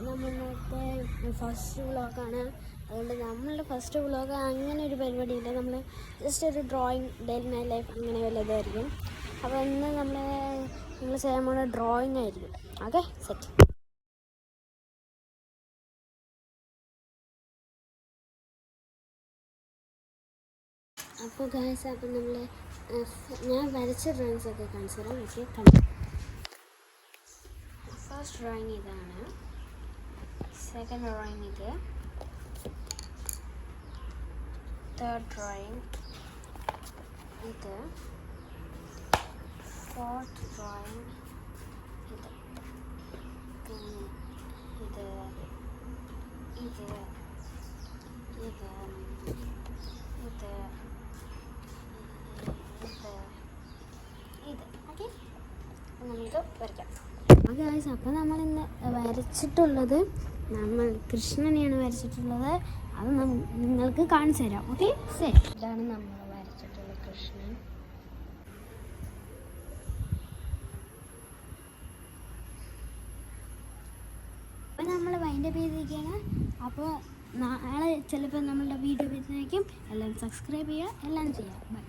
നമ്മളുടെ ഫസ്റ്റ് വ്ളോഗാണ്. അതുകൊണ്ട് നമ്മളുടെ ഫസ്റ്റ് വ്ളോഗ് അങ്ങനെ ഒരു പരിപാടിയില്ല. നമ്മൾ ജസ്റ്റ് ഒരു ഡ്രോയിങ് ഡെയിലി മൈ ലൈഫ് അങ്ങനെ വല്ലതായിരിക്കും. അപ്പോൾ ഇന്ന് നമ്മൾ ചെയ്യാൻ പോകുന്ന ഡ്രോയിങ് ആയിരിക്കും. Okay, set. അപ്പോൾ ഗൈസ്, അപ്പം ഞാൻ വരച്ച ഡ്രോയിങ്സൊക്കെ കാണിച്ചു തരാം. ഓക്കെ, കണ്ടു. ഫസ്റ്റ് ഡ്രോയിങ് ഇതാണ്, സെക്കൻഡ് ഡ്രോയിങ് ഇത്, തേർഡ് ഡ്രോയിങ് ഇത്, ഫോർത്ത് ഡ്രോയിങ് ഇത്, പിന്നെ ഇത് ഇത് ഇത് ഇത് ഇത് ഓക്കെ, നമുക്ക് വരയ്ക്കാം. ഓക്കെ ഗൈസ്, അപ്പോൾ നമ്മളിന്ന് വരച്ചിട്ടുള്ളത് കൃഷ്ണനെയാണ് വരച്ചിട്ടുള്ളത്. അത് നിങ്ങൾക്ക് കാണിച്ചു തരാം. Okay, set. ഇതാണ് നമ്മൾ വരച്ചിട്ടുള്ള കൃഷ്ണൻ. അപ്പോൾ നമ്മൾ വൈൻഡപ്പ് ചെയ്തിരിക്കുകയാണ്. അപ്പോൾ നാളെ ചിലപ്പോൾ നമ്മളുടെ വീഡിയോ വരുന്നതായിരിക്കും. എല്ലാവരും സബ്സ്ക്രൈബ് ചെയ്യുക, എല്ലാം ചെയ്യുക. ബൈ.